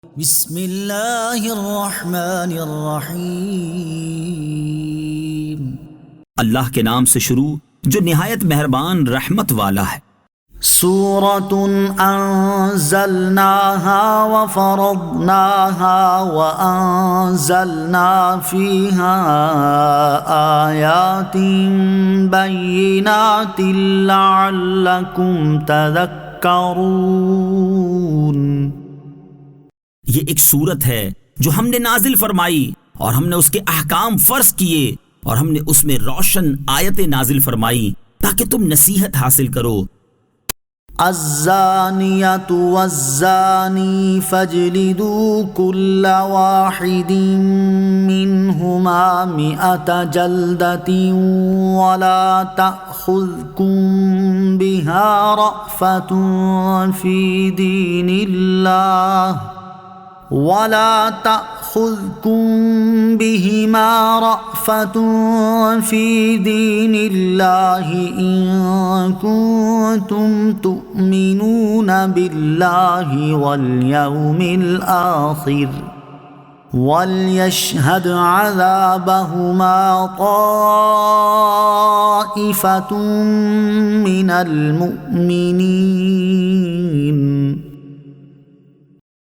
بسم اللہ الرحمن الرحیم۔ اللہ کے نام سے شروع جو نہایت مہربان رحمت والا ہے۔ سورۃ انزلناها وفرضناها وانزلنا فيها آیات بینات لعلکم تذکرون۔ یہ ایک سورت ہے جو ہم نے نازل فرمائی اور ہم نے اس کے احکام فرض کیے اور ہم نے اس میں روشن آیتیں نازل فرمائی تاکہ تم نصیحت حاصل کرو۔ الزانیۃ والزانی فاجلدوا کل واحد منہما مئۃ جلدۃ ولا تأخذکم بہا رأفۃ فی دین اللہ ولا تأخذكم بهما رأفة في دين الله إن كنتم تؤمنون بالله واليوم الآخر وليشهد عذابهما طائفة من المؤمنين۔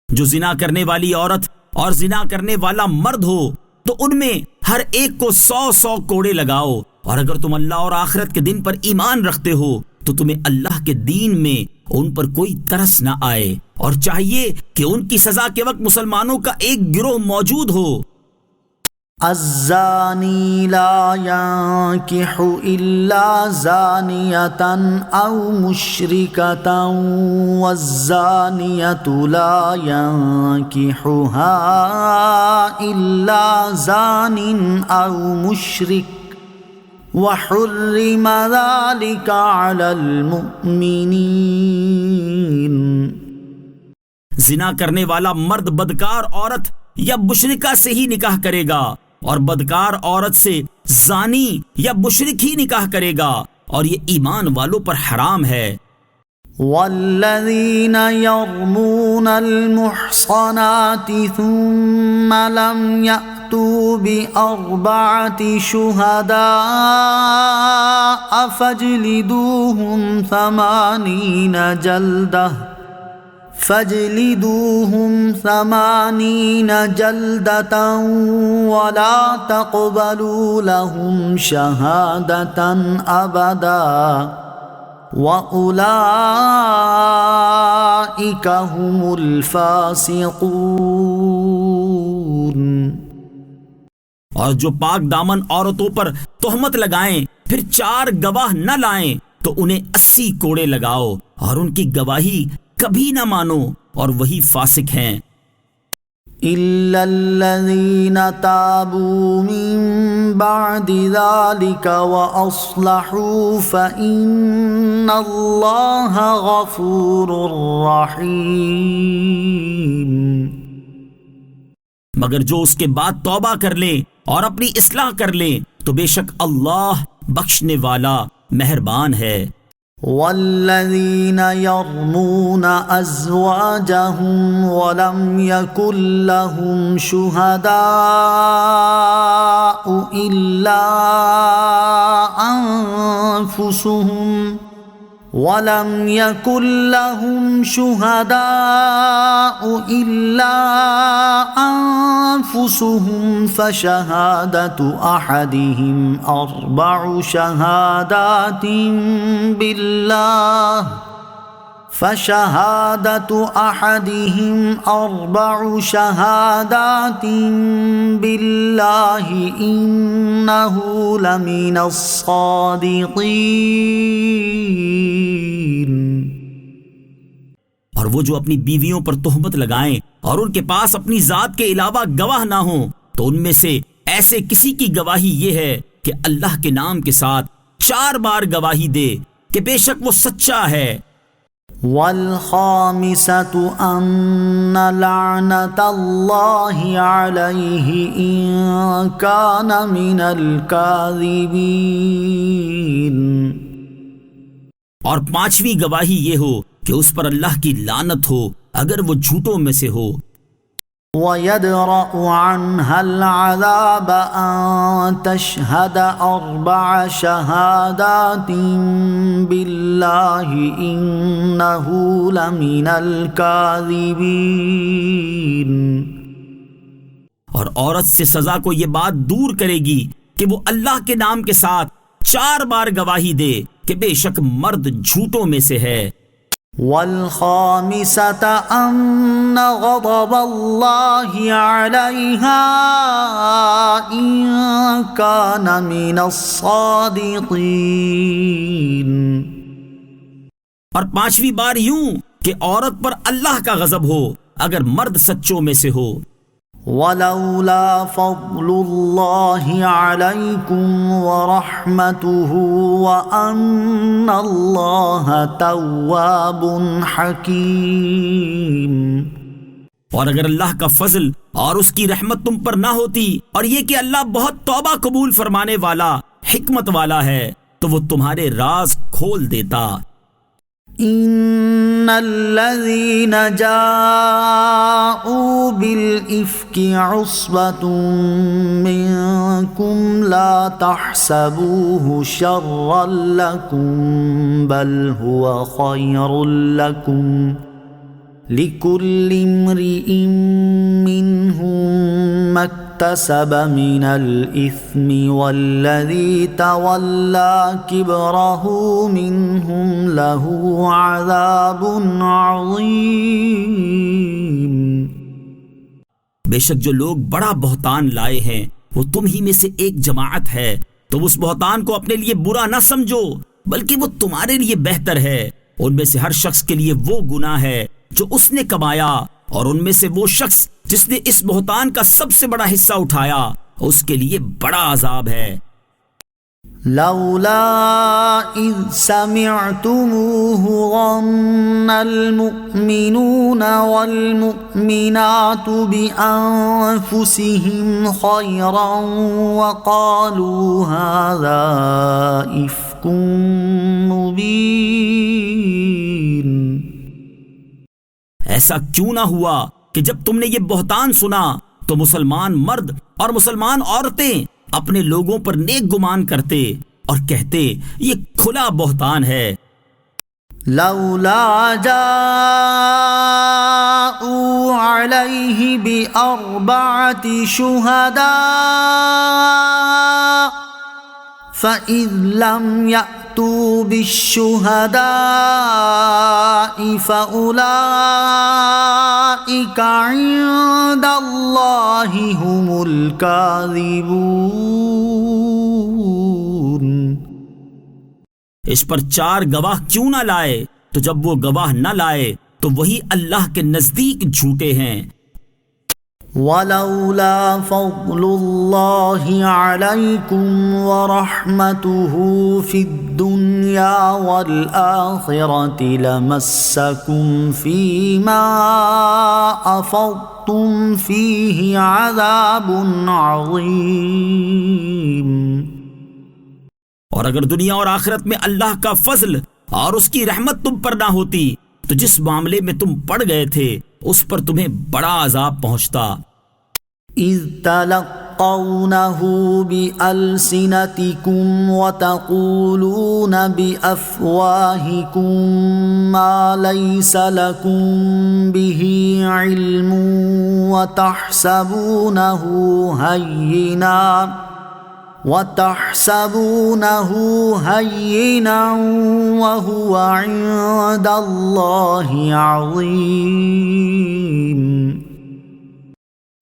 جو زنا کرنے والی عورت اور زنا کرنے والا مرد ہو تو ان میں ہر ایک کو 100 کوڑے لگاؤ، اور اگر تم اللہ اور آخرت کے دن پر ایمان رکھتے ہو تو تمہیں اللہ کے دین میں ان پر کوئی ترس نہ آئے، اور چاہیے کہ ان کی سزا کے وقت مسلمانوں کا ایک گروہ موجود ہو۔ الزانی لا ينكح إلا زانية أو مشركة والزانية لا ينكحها إلا زان أو مشرك وحرم ذلك على المؤمنين۔ زنا کرنے والا مرد بدکار عورت یا مشرکہ سے ہی نکاح کرے گا، اور بدکار عورت سے زانی یا مشرک ہی نکاح کرے گا، اور یہ ایمان والوں پر حرام ہے۔ والذین یرمون المحصنات ثم لم یأتوا بأربعة شہداء فاجلدوهم 80 جلدة ولا تقبلوا لهم شهادة أبدا وأولئك هم الفاسقون۔ اور جو پاک دامن عورتوں پر تہمت لگائیں پھر 4 گواہ نہ لائیں تو انہیں 80 کوڑے لگاؤ، اور ان کی گواہی کبھی نہ مانو، اور وہی فاسق ہیں۔ إِلَّا الَّذِينَ تَابُوا مِن بَعْدِ ذَلِكَ وَأَصْلَحُوا فَإِنَّ اللَّهَ غَفُورٌ رَّحِيمٌ۔ مگر جو اس کے بعد توبہ کر لیں اور اپنی اصلاح کر لیں تو بے شک اللہ بخشنے والا مہربان ہے۔ والذین یرمون ازواجهم ولم یکن لهم شہداء الا انفسهم فشهادة أحدهم 4 شهادات بالله إنه لمن الصادقين۔ اور وہ جو اپنی بیویوں پر تہمت لگائیں اور ان کے پاس اپنی ذات کے علاوہ گواہ نہ ہوں تو ان میں سے ایسے کسی کی گواہی یہ ہے کہ اللہ کے نام کے ساتھ 4 بار گواہی دے کہ بے شک وہ سچا ہے۔ والخامسة أن لعنة الله عليه إن كان من الكاذبين۔ اور 5ویں گواہی یہ ہو کہ اس پر اللہ کی لعنت ہو اگر وہ جھوٹوں میں سے ہو۔ وَيَدْرَأُ عَنْهَا الْعَذَابَ أَن تَشْهَدَ 4 شَهَادَاتٍ بِاللَّهِ إِنَّهُ لَمِنَ الْكَاذِبِينَ۔ اور عورت سے سزا کو یہ بات دور کرے گی کہ وہ اللہ کے نام کے ساتھ 4 بار گواہی دے کہ بے شک مرد جھوٹوں میں سے ہے۔ وَالْخَامِسَةَ أَنَّ غَضَبَ اللَّهِ عَلَيْهَا إِن كَانَ مِنَ الصَّادِقِينَ۔ اور 5ویں بار یوں کہ عورت پر اللہ کا غضب ہو اگر مرد سچوں میں سے ہو۔ وَلَوْلَا فَضْلُ اللَّهِ عَلَيْكُمْ وَرَحْمَتُهُ وَأَنَّ اللَّهَ تَوَّابٌ حَكِيمٌ۔ اور اگر اللہ کا فضل اور اس کی رحمت تم پر نہ ہوتی اور یہ کہ اللہ بہت توبہ قبول فرمانے والا حکمت والا ہے تو وہ تمہارے راز کھول دیتا۔ ان الذين جاءوا بالافك عصبة منكم لا تحسبوه شرا لكم بل هو خير لكم لكل امرئ منهم ما اكتسب من الإثم والذي تولى كبره منهم له عذاب عظيم۔ بے شک جو لوگ بڑا بہتان لائے ہیں وہ تم ہی میں سے ایک جماعت ہے، تم اس بہتان کو اپنے لیے برا نہ سمجھو بلکہ وہ تمہارے لیے بہتر ہے۔ ان میں سے ہر شخص کے لیے وہ گناہ ہے جو اس نے کمایا، اور ان میں سے وہ شخص جس نے اس بہتان کا سب سے بڑا حصہ اٹھایا اس کے لیے بڑا عذاب ہے۔ لولا اذ سمعتموه ظن المؤمنون والمؤمنات بأنفسهم خيرا وقالوا هذا إفك مبين۔ ایسا کیوں نہ ہوا کہ جب تم نے یہ بہتان سنا تو مسلمان مرد اور مسلمان عورتیں اپنے لوگوں پر نیک گمان کرتے اور کہتے یہ کھلا بہتان ہے۔ لولا جاءوا عليه بأربعة شهداء فإذ لم يأتوا بالشهداء فأولئك عند الله هم الكاذبون۔ اس پر 4 گواہ کیوں نہ لائے؟ تو جب وہ گواہ نہ لائے تو وہی اللہ کے نزدیک جھوٹے ہیں۔ ولولا فضل الله عليكم ورحمته في الدنيا والآخرة لمسكم فيما أفضتم فيه عذاب عظيم۔ اور اگر دنیا اور آخرت میں اللہ کا فضل اور اس کی رحمت تم پر نہ ہوتی تو جس معاملے میں تم پڑ گئے تھے اس پر تمہیں بڑا عذاب پہنچتا۔ اذ تلقونه بألسنتكم وتقولون بأفواهكم ما ليس لكم به علم وتحسبونه هينا وهو عند الله عظيم۔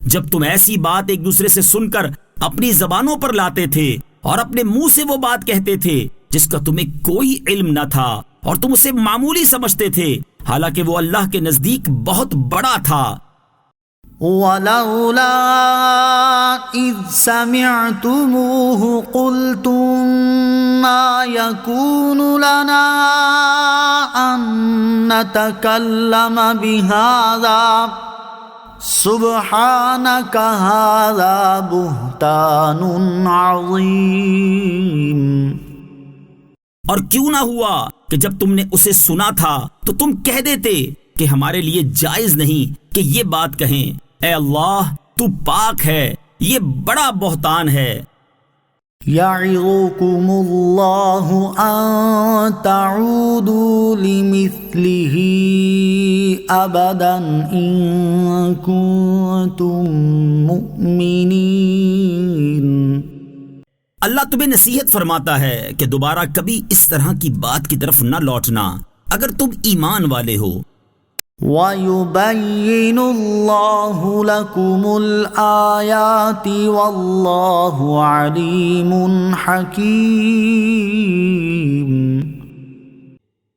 جب تم ایسی بات ایک دوسرے سے سن کر اپنی زبانوں پر لاتے تھے اور اپنے منہ سے وہ بات کہتے تھے جس کا تمہیں کوئی علم نہ تھا اور تم اسے معمولی سمجھتے تھے، حالانکہ وہ اللہ کے نزدیک بہت بڑا تھا۔ وَلَوْلَا إِذْ سَمِعْتُمُوهُ قُلْتُمْ مَا يَكُونُ لَنَا أَن نَّتَكَلَّمَ بِهَذَا سُبْحَانَكَ هَذَا بُهْتَانٌ عَظِيمٌ۔ اور کیوں نہ ہوا کہ جب تم نے اسے سنا تھا تو تم کہہ دیتے کہ ہمارے لیے جائز نہیں کہ یہ بات کہیں، اے اللہ تو پاک ہے، یہ بڑا بہتان ہے۔ يعظكم الله أن تعودوا لمثله أبدا إن كنتم مؤمنين۔ اللہ تمہیں نصیحت فرماتا ہے کہ دوبارہ کبھی اس طرح کی بات کی طرف نہ لوٹنا اگر تم ایمان والے ہو۔ وَيُبَيِّنُ اللَّهُ لَكُمُ الْآيَاتِ وَاللَّهُ عَلِيمٌ حَكِيمٌ۔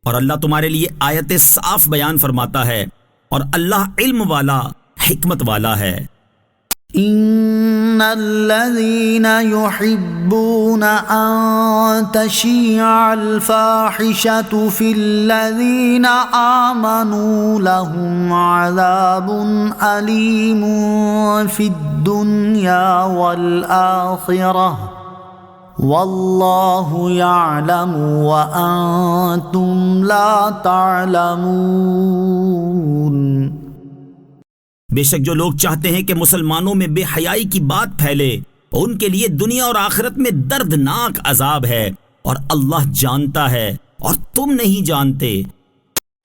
اور اللہ تمہارے لیے آیتیں صاف بیان فرماتا ہے اور اللہ علم والا، حکمت والا ہے۔ إن الذين يحبون أن تشيع الفاحشة في الذين آمنوا لهم عذاب أليم في الدنيا والآخرة والله يعلم وأنتم لا تعلمون۔ بے شک جو لوگ چاہتے ہیں کہ مسلمانوں میں بے حیائی کی بات پھیلے، ان کے لیے دنیا اور آخرت میں دردناک عذاب ہے، اور اللہ جانتا ہے اور تم نہیں جانتے۔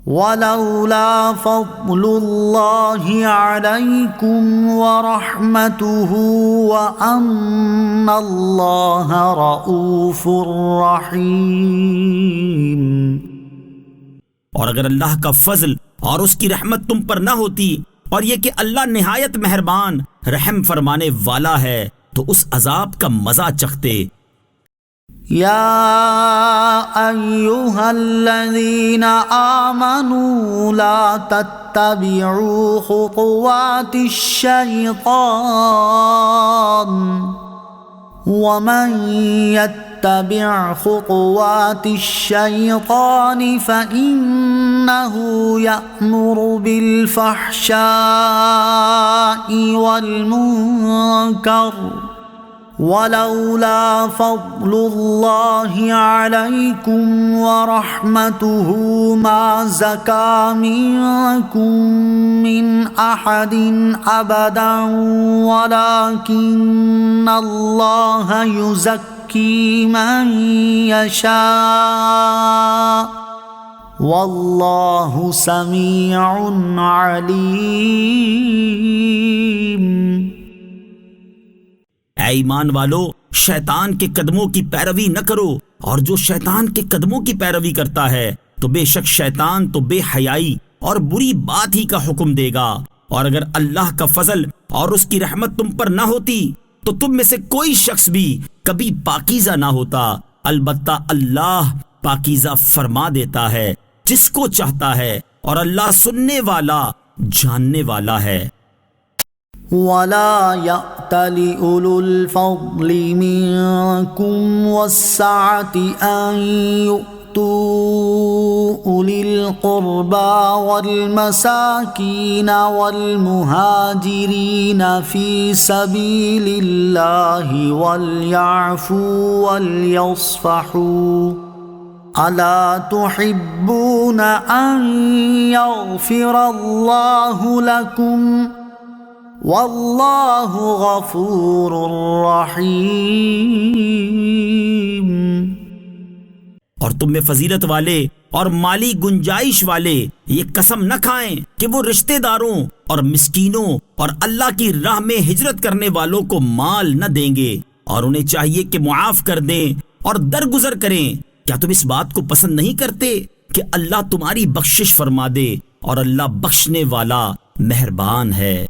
وَلَوْلَا فَضْلُ اللَّهِ عَلَيْكُمْ وَرَحْمَتُهُ وَأَنَّ اللَّهَ رَءُوفٌ رَحِيمٌ۔ اور اگر اللہ کا فضل اور اس کی رحمت تم پر نہ ہوتی، اور یہ کہ اللہ نہایت مہربان رحم فرمانے والا ہے، تو اس عذاب کا مزہ چکھتے۔ یا ایھا الذین آمنوا لا تتبعوا خطوات الشیطان ومن يتبع خطوات الشيطان فإنه يأمر بالفحشاء والمنكر ولولا فضل الله عليكم ورحمته ما زكى منكم من أحد أبدا ولكن الله يزكي من يشاء والله سميع عليم۔ اے ایمان والو، شیطان کے قدموں کی پیروی نہ کرو، اور جو شیطان کے قدموں کی پیروی کرتا ہے تو بے شک شیطان تو بے حیائی اور بری بات ہی کا حکم دے گا۔ اور اگر اللہ کا فضل اور اس کی رحمت تم پر نہ ہوتی تو تم میں سے کوئی شخص بھی کبھی پاکیزہ نہ ہوتا، البتہ اللہ پاکیزہ فرما دیتا ہے جس کو چاہتا ہے، اور اللہ سننے والا، جاننے والا ہے۔ ولا يأتل أولو الفضل منكم والسعة أن يؤتوا أولي القربى والمساكين والمهاجرين في سبيل الله وليعفوا وليصفحوا ألا تحبون أن يغفر الله لكم واللہ غفور رحیم۔ اور تم میں فضیلت والے اور مالی گنجائش والے یہ قسم نہ کھائیں کہ وہ رشتہ داروں اور مسکینوں اور اللہ کی راہ میں ہجرت کرنے والوں کو مال نہ دیں گے، اور انہیں چاہیے کہ معاف کر دیں اور درگزر کریں۔ کیا تم اس بات کو پسند نہیں کرتے کہ اللہ تمہاری بخشش فرما دے، اور اللہ بخشنے والا مہربان ہے۔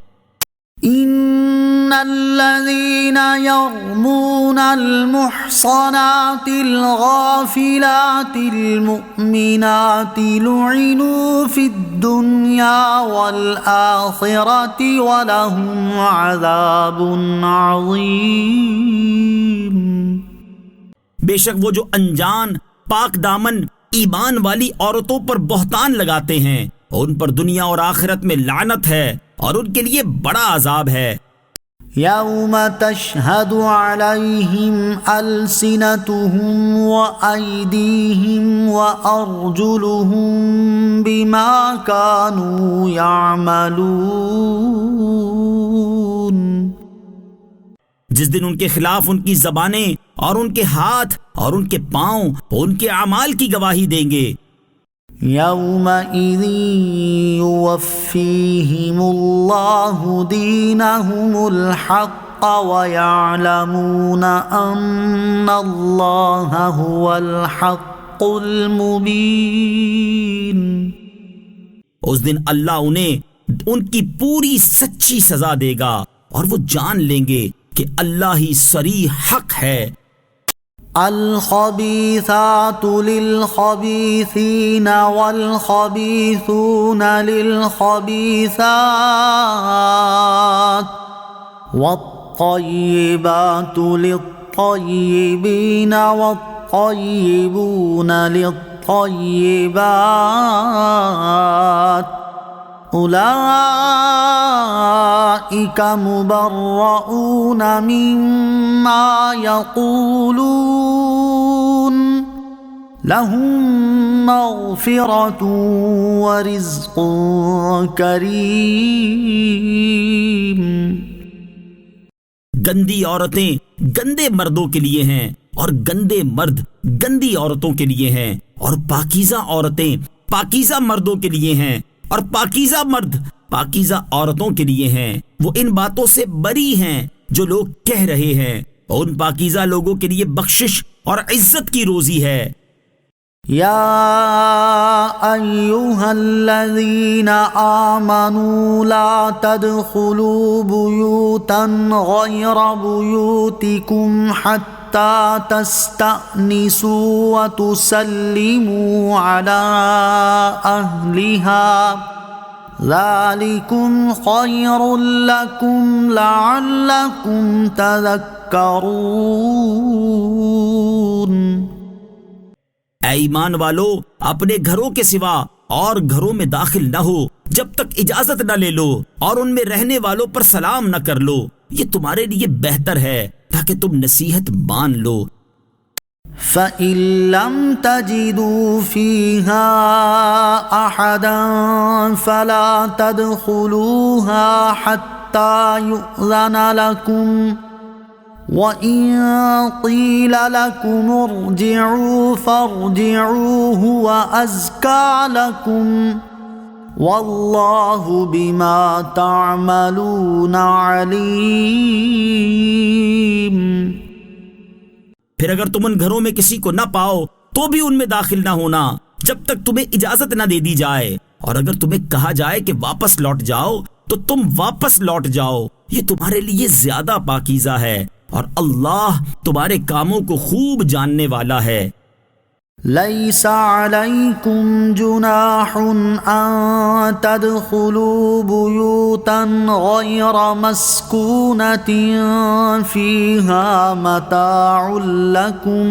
ان الذين يرمون المحصنات الغافلات المؤمنات لعنوا في الدنيا والآخرة ولهم عذاب عظيم۔ بے شک وہ جو انجان پاک دامن ایمان والی عورتوں پر بہتان لگاتے ہیں، ان پر دنیا اور آخرت میں لعنت ہے، اور ان کے لیے بڑا عذاب ہے۔ يوم تشهد عليهم ألسنتهم وأيديهم وأرجلهم بما كانوا يعملون. جس دن ان کے خلاف ان کی زبانیں اور ان کے ہاتھ اور ان کے پاؤں ان کے اعمال کی گواہی دیں گے. يومئذ يوفيهم الله دينهم الحق ويعلمون أن الله هو الحق المبين. اس دن اللہ انہیں ان کی پوری سچی سزا دے گا اور وہ جان لیں گے کہ اللہ ہی صریح حق ہے. الخبيثات للخبيثين والخبيثون للخبيثات والطيبات للطيبين والطيبون للطيبات أولئك مبرؤون مما يقولون لهم مغفرة ورزق كريم. گندی عورتیں گندے مردوں کے لیے ہیں اور گندے مرد گندی عورتوں کے لیے ہیں، اور پاکیزہ عورتیں پاکیزہ مردوں کے لیے ہیں اور پاکیزہ مرد پاکیزہ عورتوں کے لیے ہیں. وہ ان باتوں سے بری ہیں جو لوگ کہہ رہے ہیں، اور ان پاکیزہ لوگوں کے لیے بخشش اور عزت کی روزی ہے. یا ایھا الذین آمنوا لا تدخلوا بیوتا غیر بیوتکم حتی تستأنسوا وتسلموا علی اہلها ذالکم خیر لکم لعلکم تذکرون. اے ایمان والو، اپنے گھروں کے سوا اور گھروں میں داخل نہ ہو جب تک اجازت نہ لے لو، اور ان میں رہنے والوں پر سلام نہ کر لو. یہ تمہارے لیے بہتر ہے تاکہ تم نصیحت مان لو. فَإِن لَّمْ تَجِدُوا فِيهَا أَحَدًا فَلَا تَدْخُلُوهَا حَتَّى يُؤْذَنَ لَكُمْ وَإِن قِيلَ لَكُمُ ارْجِعُوا فَارْجِعُوا هُوَ أَزْكَىٰ لَكُمْ وَاللَّهُ بِمَا تَعْمَلُونَ عَلِيمٌ. پھر اگر تم ان گھروں میں کسی کو نہ پاؤ تو بھی ان میں داخل نہ ہونا جب تک تمہیں اجازت نہ دے دی جائے، اور اگر تمہیں کہا جائے کہ واپس لوٹ جاؤ تو تم واپس لوٹ جاؤ. یہ تمہارے لیے زیادہ پاکیزہ ہے، اور اللہ تمہارے کاموں کو خوب جاننے والا ہے. لَيْسَ عَلَيْكُمْ جُنَاحٌ أَن تَدْخُلُوا بُيُوتًا غَيْرَ مَسْكُونَةٍ فِيهَا مَتَاعٌ لَكُمْ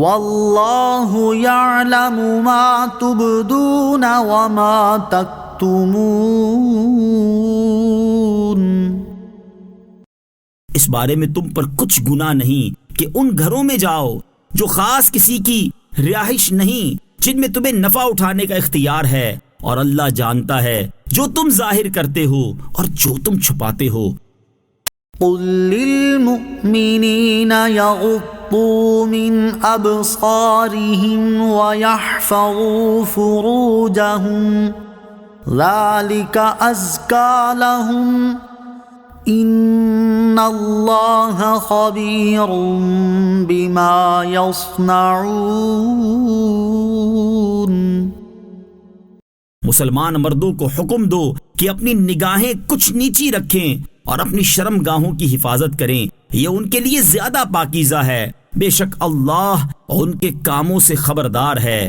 وَاللَّهُ يَعْلَمُ مَا تُبْدُونَ وَمَا تَكْتُمُونَ. اس بارے میں تم پر کچھ گناہ نہیں کہ ان گھروں میں جاؤ جو خاص کسی کی رہائش نہیں، جن میں تمہیں نفع اٹھانے کا اختیار ہے، اور اللہ جانتا ہے جو تم ظاہر کرتے ہو اور جو تم چھپاتے ہو. قُل لِّلْمُؤْمِنِينَ يَغُضُّوا مِنْ أَبْصَارِهِمْ وَيَحْفَظُوا فُرُوجَهُمْ ذَلِكَ أَزْكَىٰ لَهُمْ ان اللہ خبیر بما یصنعون. مسلمان مردوں کو حکم دو کہ اپنی نگاہیں کچھ نیچی رکھیں اور اپنی شرم گاہوں کی حفاظت کریں، یہ ان کے لیے زیادہ پاکیزہ ہے. بے شک اللہ ان کے کاموں سے خبردار ہے.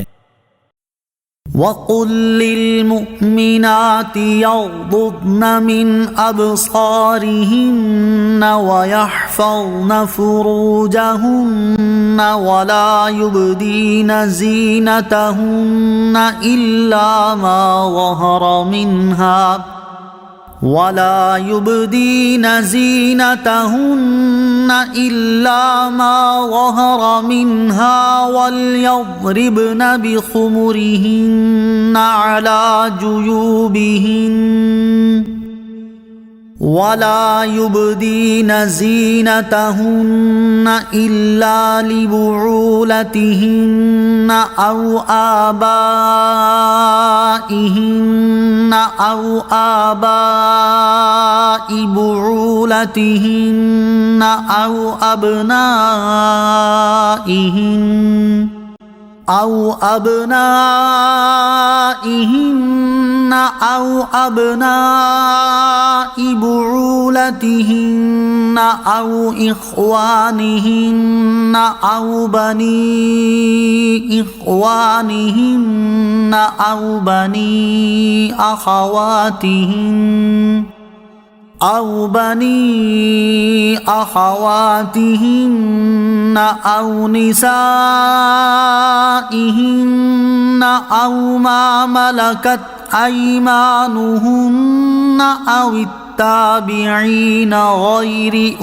وَقُل لِّلْمُؤْمِنَاتِ يَغْضُضْنَ مِنْ أَبْصَارِهِنَّ وَيَحْفَظْنَ فُرُوجَهُنَّ وَلَا يُبْدِينَ زِينَتَهُنَّ إِلَّا مَا ظَهَرَ مِنْهَا ولا يبدين زينتهن إلا ما ظهر منها وليضربن بخمرهن على جيوبهن ولا يبدين زينتهن إلا لبعولتهن أو آباء بعولتهن أو أبنائهن بعولتهن أو إخوانهن أو بني إخوانهن أو بني أخواتهن أو نسائهن أو ما ملكت أيمانهن أو التابعين غير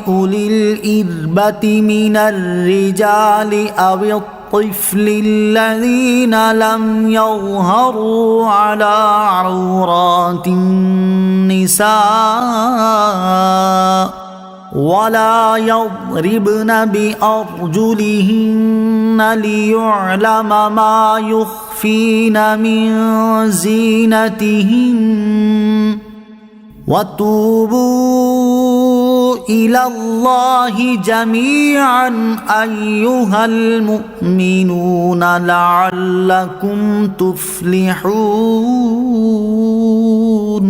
أولي الإربة من الرجال أو الطفل الذين لم يظهروا على عورات النساء ولا يضربن بأرجلهن ليعلم ما يخفين من زينتهن وتوبوا إلى الله جميعا أيها المؤمنون لعلكم تفلحون۔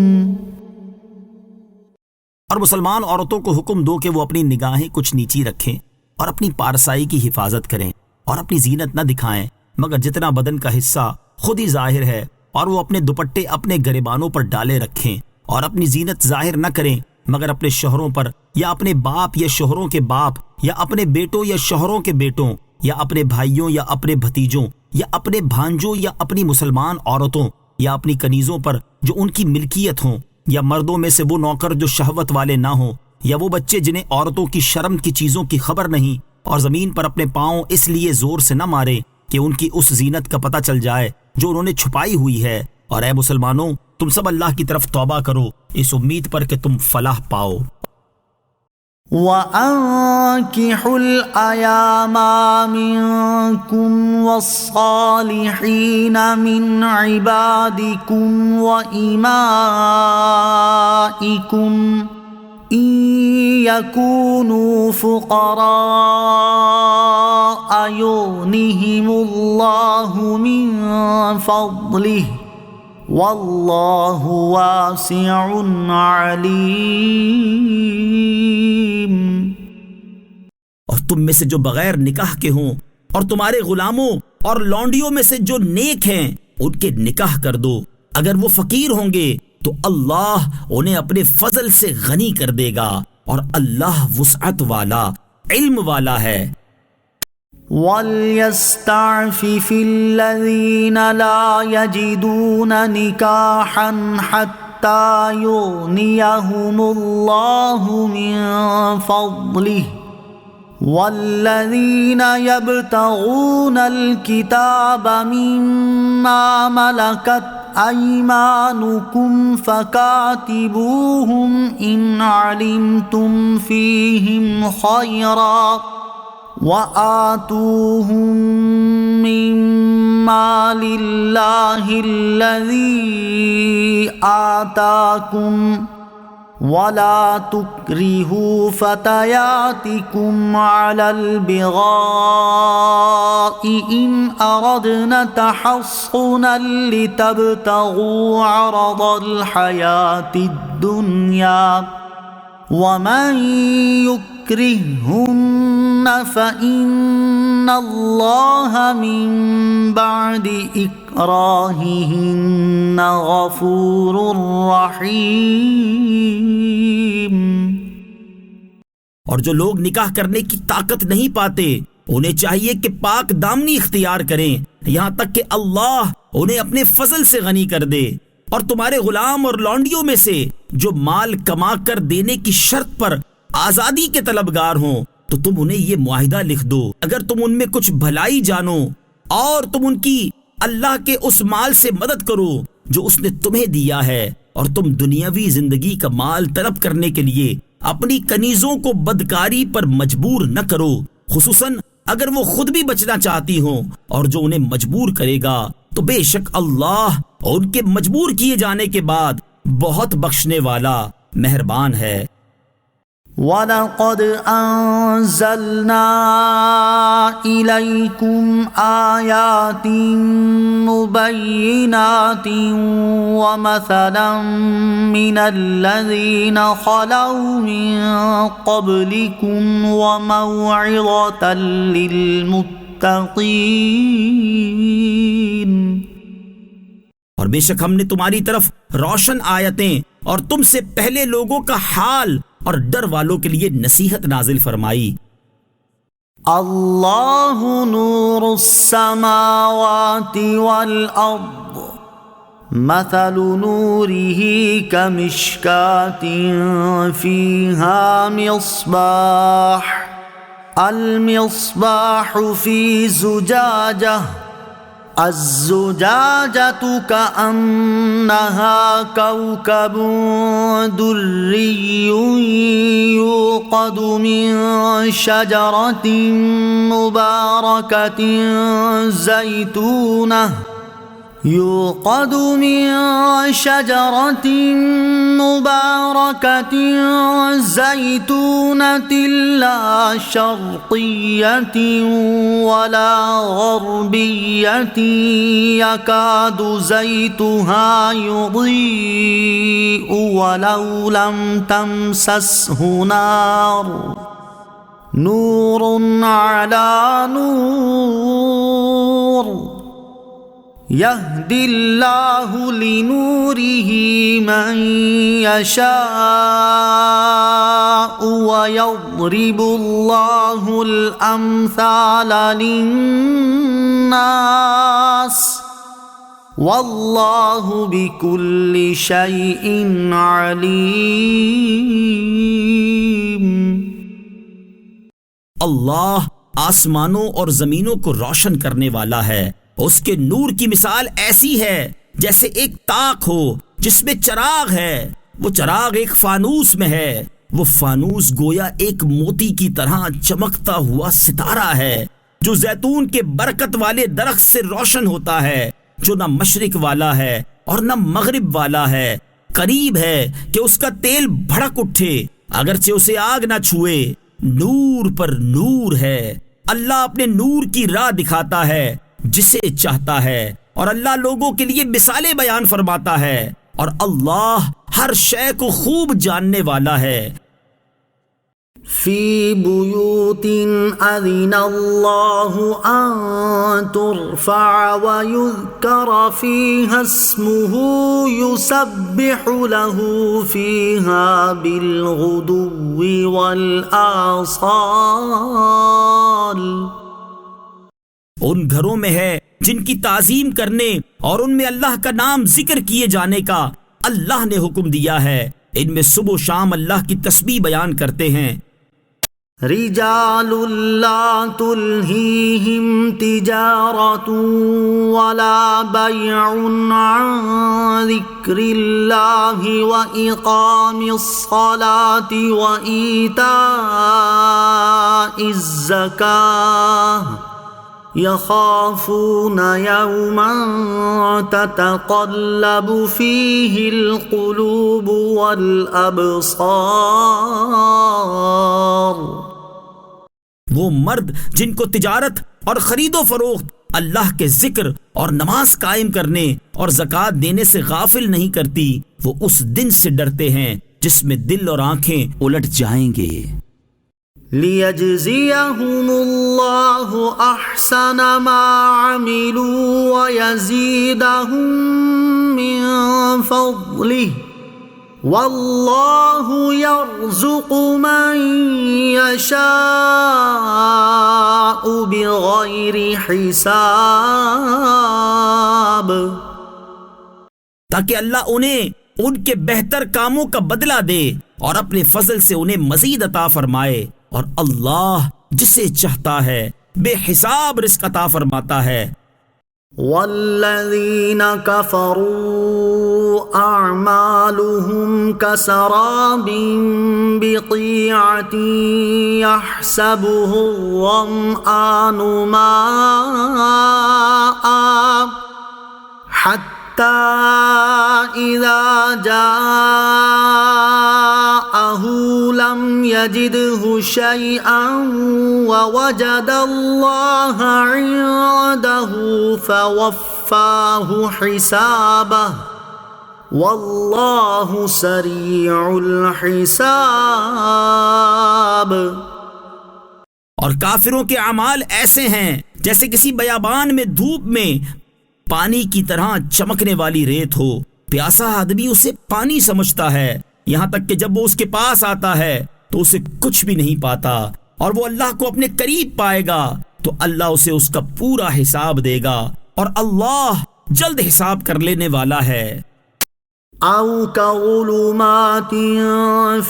اور مسلمان عورتوں کو حکم دو کہ وہ اپنی نگاہیں کچھ نیچی رکھیں اور اپنی پارسائی کی حفاظت کریں اور اپنی زینت نہ دکھائیں مگر جتنا بدن کا حصہ خود ہی ظاہر ہے، اور وہ اپنے دوپٹے اپنے گریبانوں پر ڈالے رکھیں اور اپنی زینت ظاہر نہ کریں مگر اپنے شوہروں پر یا اپنے باپ یا شوہروں کے باپ یا اپنے بیٹوں یا شوہروں کے بیٹوں یا اپنے بھائیوں یا اپنے بھتیجوں یا اپنے بھانجوں یا اپنی مسلمان عورتوں یا اپنی کنیزوں پر جو ان کی ملکیت ہوں، یا مردوں میں سے وہ نوکر جو شہوت والے نہ ہوں، یا وہ بچے جنہیں عورتوں کی شرم کی چیزوں کی خبر نہیں، اور زمین پر اپنے پاؤں اس لیے زور سے نہ مارے کہ ان کی اس زینت کا پتہ چل جائے جو انہوں نے چھپائی ہوئی ہے۔ اور اے مسلمانوں، تم سب اللہ کی طرف توبہ کرو اس امید پر کہ تم فلاح پاؤ۔ وَأَنكِحُوا الْأَيَامَ مِنكُمْ وَالصَّالِحِينَ مِنْ عِبَادِكُمْ وَإِمَائِكُمْ إِنْ يَكُونُوا فُقَرَاءَ يُغْنِهِمُ اللَّهُ مِنْ فَضْلِهِ واللہ واسع علیم۔ اور تم میں سے جو بغیر نکاح کے ہوں اور تمہارے غلاموں اور لونڈیوں میں سے جو نیک ہیں ان کے نکاح کر دو، اگر وہ فقیر ہوں گے تو اللہ انہیں اپنے فضل سے غنی کر دے گا، اور اللہ وسعت والا علم والا ہے۔ وَلْيَسْتَعْفِفِ الَّذِينَ لَا يَجِدُونَ نِكَاحًا حَتَّى يُغْنِيَهُمُ اللَّهُ مِنْ فَضْلِهِ وَالَّذِينَ يَبْتَغُونَ الْكِتَابَ مِمَّا مَلَكَتْ أَيْمَانُكُمْ فَكَاتِبُوهُمْ إِنْ عَلِمْتُمْ فِيهِمْ خَيْرًا وَآتُوهُمْ مِمَّا لِلَّهِ الَّذِي آتَاكُمْ وَلَا تُكْرِهُوا فَتَيَاتِكُمْ عَلَى الْبِغَاءِ إِنْ أَرَدْنَ تَحَصُّنًا لِتَبْتَغُوا عَرَضَ الْحَيَاةِ الدُّنْيَا وَمَنْ يُكْرِههُنَّ فَإِنَّ اللَّهَ مِنْ بَعْدِ إِكْرَاهِهِنَّ غَفُورٌ رَحِيمٌ۔ اور جو لوگ نکاح کرنے کی طاقت نہیں پاتے انہیں چاہیے کہ پاک دامنی اختیار کریں یہاں تک کہ اللہ انہیں اپنے فضل سے غنی کر دے۔ اور تمہارے غلام اور لونڈیوں میں سے جو مال کما کر دینے کی شرط پر آزادی کے طلبگار ہوں تو تم انہیں یہ معاہدہ لکھ دو، اگر تم ان میں کچھ بھلائی جانو اور تم ان کی اللہ کے اس مال سے مدد کرو جو اس نے تمہیں دیا ہے، اور تم دنیاوی زندگی کا مال طلب کرنے کے لیے اپنی کنیزوں کو بدکاری پر مجبور نہ کرو، خصوصاً اگر وہ خود بھی بچنا چاہتی ہوں، اور جو انہیں مجبور کرے گا تو بے شک اللہ ان کے مجبور کیے جانے کے بعد بہت بخشنے والا مہربان ہے۔ وَلَقَدْ أَنزَلْنَا إِلَيْكُمْ آيَاتٍ مُبَيِّنَاتٍ وَمَثَلًا مِّنَ الَّذِينَ خَلَوْا مِن قَبْلِكُمْ وَمَوْعِظَةً لِّلْمُتَّقِينَ۔ اور بے شک ہم نے تمہاری طرف روشن آیتیں اور تم سے پہلے لوگوں کا حال اور ڈر والوں کے لیے نصیحت نازل فرمائی۔ اللہ نور السماوات والارض مثل نوره كمشكاة فيها مصباح المصباح في زجاجة الزجاجة كأنها كوكب دري يوقد من شجرة مباركة زيتونة لا شرقية ولا غربية يكاد زيتها يضيء ولو لم تمسسه نار نور على نور يهدي الله لنوره من يشاء ويضرب الله الأمثال للناس والله بكل شيء عليم۔ اللہ آسمانوں اور زمینوں کو روشن کرنے والا ہے، اس کے نور کی مثال ایسی ہے جیسے ایک طاق ہو جس میں چراغ ہے، وہ چراغ ایک فانوس میں ہے، وہ فانوس گویا ایک موتی کی طرح چمکتا ہوا ستارہ ہے جو زیتون کے برکت والے درخت سے روشن ہوتا ہے، جو نہ مشرق والا ہے اور نہ مغرب والا ہے، قریب ہے کہ اس کا تیل بھڑک اٹھے اگرچہ اسے آگ نہ چھوئے، نور پر نور ہے۔ اللہ اپنے نور کی راہ دکھاتا ہے جسے چاہتا ہے، اور اللہ لوگوں کے لیے مثالیں بیان فرماتا ہے، اور اللہ ہر شے کو خوب جاننے والا ہے۔ فی بیوت اذن اللہ ان ترفع ویذکر فیہا اسمہ یسبح له فیہا بالغدو والآصال۔ ان گھروں میں ہے جن کی تعظیم کرنے اور ان میں اللہ کا نام ذکر کیے جانے کا اللہ نے حکم دیا ہے، ان میں صبح و شام اللہ کی تسبیح بیان کرتے ہیں۔ رجال لا تلہیہم تجارت ولا بیع عن ذکر اللہ واقام الصلاة وایتاء الزکاة یخافون یوما تتقلب فیہ القلوب والابصار۔ وہ مرد جن کو تجارت اور خرید و فروخت اللہ کے ذکر اور نماز قائم کرنے اور زکوٰۃ دینے سے غافل نہیں کرتی، وہ اس دن سے ڈرتے ہیں جس میں دل اور آنکھیں الٹ جائیں گے۔ لِيَجْزِيَهُمُ اللَّهُ أَحْسَنَ مَا عَمِلُوا وَيَزِيدَهُم مِّن فَضْلِهِ واللہ یرزق من یشاء بغیر حساب، تاکہ اللہ انہیں ان کے بہتر کاموں کا بدلہ دے اور اپنے فضل سے انہیں مزید عطا فرمائے، اور اللہ جسے چاہتا ہے بے حساب رزق عطا فرماتا ہے۔ والذین کفروا اعمالهم کسراب بقیعة یحسبه الظمآن ماء حتى إذا جاءه لم يجده شيئا ووجد الله عنده فوفاه حسابه والله سريع الحساب۔ اور کافروں کے اعمال ایسے ہیں جیسے کسی بیابان میں دھوپ میں پانی کی طرح چمکنے والی ریت ہو، پیاسا آدمی اسے پانی سمجھتا ہے، یہاں تک کہ جب وہ اس کے پاس آتا ہے تو اسے کچھ بھی نہیں پاتا، اور وہ اللہ کو اپنے قریب پائے گا تو اللہ اسے اس کا پورا حساب دے گا، اور اللہ جلد حساب کر لینے والا ہے۔ او كظلمات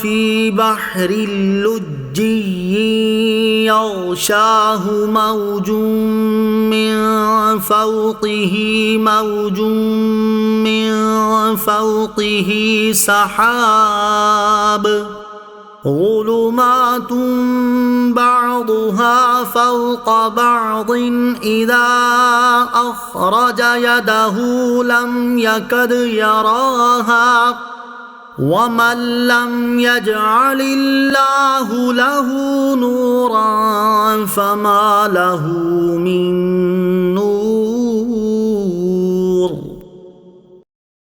في بحر اللجي يغشاه موج من فوقه موج من فوقه سحاب ظلمات بعضها فوق بعض إذا أخرج يده لم يكد يراها ومن لم يجعل الله له نورا فما له من نور۔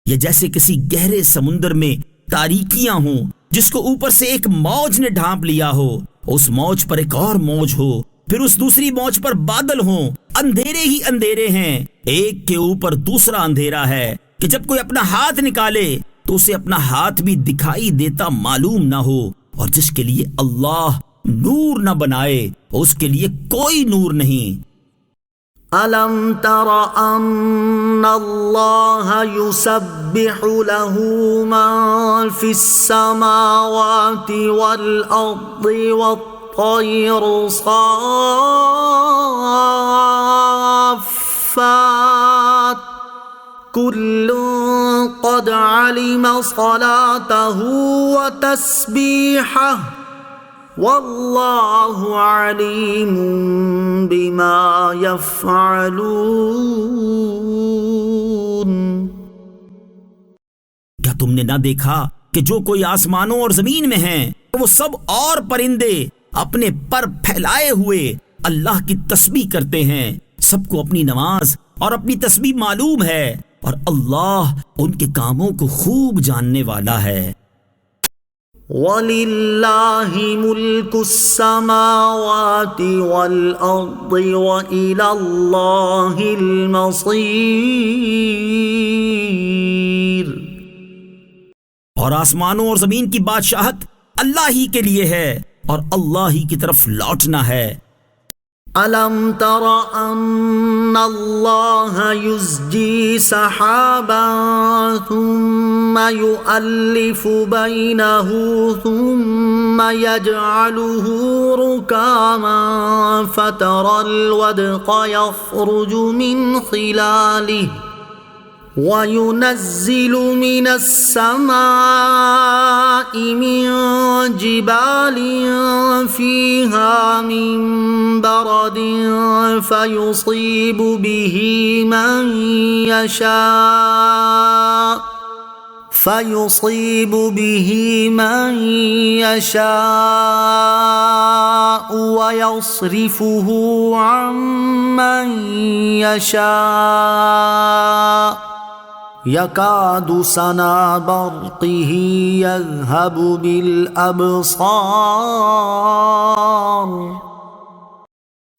یہ جیسے کسی گہرے سمندر میں تاریکیاں ہوں جس کو اوپر سے ایک موج نے ڈھانپ لیا ہو، اس موج پر ایک اور موج ہو، پھر اس دوسری موج پر بادل ہوں، اندھیرے ہی اندھیرے ہیں، ایک کے اوپر دوسرا اندھیرا ہے کہ جب کوئی اپنا ہاتھ نکالے تو اسے اپنا ہاتھ بھی دکھائی دیتا معلوم نہ ہو، اور جس کے لیے اللہ نور نہ بنائے اس کے لیے کوئی نور نہیں۔ أَلَمْ تَرَ أَنَّ اللَّهَ يُسَبِّحُ لَهُ مَن فِي السَّمَاوَاتِ وَالْأَرْضِ وَالطَّيْرُ صَافَّاتٍ كُلٌّ قَدْ عَلِمَ صَلَاتَهُ وَتَسْبِيحَهُ واللہ علیم بما یفعلون۔ کیا تم نے نہ دیکھا کہ جو کوئی آسمانوں اور زمین میں ہیں وہ سب اور پرندے اپنے پر پھیلائے ہوئے اللہ کی تسبیح کرتے ہیں، سب کو اپنی نماز اور اپنی تسبیح معلوم ہے، اور اللہ ان کے کاموں کو خوب جاننے والا ہے۔ وَلِلَّهِ مُلْكُ السَّمَاوَاتِ وَالْأَرْضِ وَإِلَى اللَّهِ الْمَصِيرُ۔ اور آسمانوں اور زمین کی بادشاہت اللہ ہی کے لیے ہے اور اللہ ہی کی طرف لوٹنا ہے۔ أَلَمْ تَرَ أَنَّ اللَّهَ يُزْجِي سَحَابًا ثُمَّ يُؤَلِّفُ بَيْنَهُ ثُمَّ يَجْعَلُهُ رُكَامًا فَتَرَى الْوَدْقَ يَخْرُجُ مِنْ خِلَالِهِ وَيُنَزِّلُ مِنَ السَّمَاءِ مِن جِبَالٍ فِيهَا مِن بَرَدٍ فَيُصِيبُ بِهِ مَن يَشَاءُ وَيَصْرِفُهُ عَن مَّن يَشَاءُ يَكَادُ سَنَا بَرْقِهِ يَذْهَبُ بِالْأَبْصَارِ۔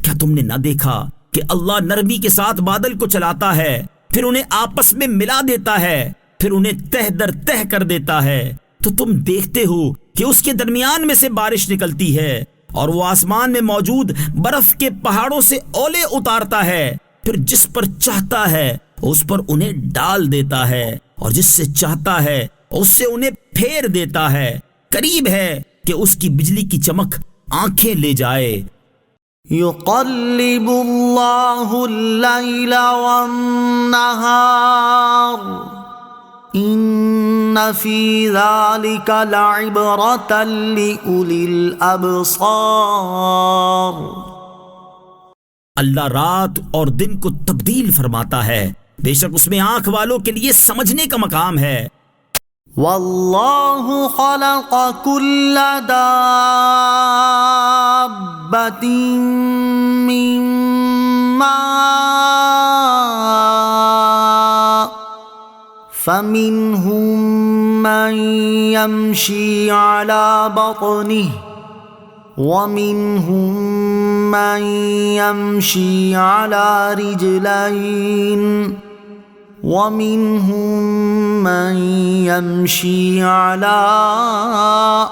کیا تم نے نہ دیکھا کہ اللہ نرمی کے ساتھ بادل کو چلاتا ہے، پھر انہیں آپس میں ملا دیتا ہے، پھر انہیں تہ در تہ کر دیتا ہے، تو تم دیکھتے ہو کہ اس کے درمیان میں سے بارش نکلتی ہے اور وہ آسمان میں موجود برف کے پہاڑوں سے اولے اتارتا ہے، پھر جس پر چاہتا ہے اس پر انہیں ڈال دیتا ہے اور جس سے چاہتا ہے اس سے انہیں پھیر دیتا ہے۔ قریب ہے کہ اس کی بجلی کی چمک آنکھیں لے جائے۔ يقلب الله الليل والنهار إن في ذلك لعبرة لأولي الأبصار۔ اللہ رات اور دن کو تبدیل فرماتا ہے، بے شک اس میں آنکھ والوں کے لیے سمجھنے کا مقام ہے۔ واللہ خلق كل دابة من ماء فمنهم من يمشي على بطنه ومنهم من يمشي على رجلين ومنهم من يمشي على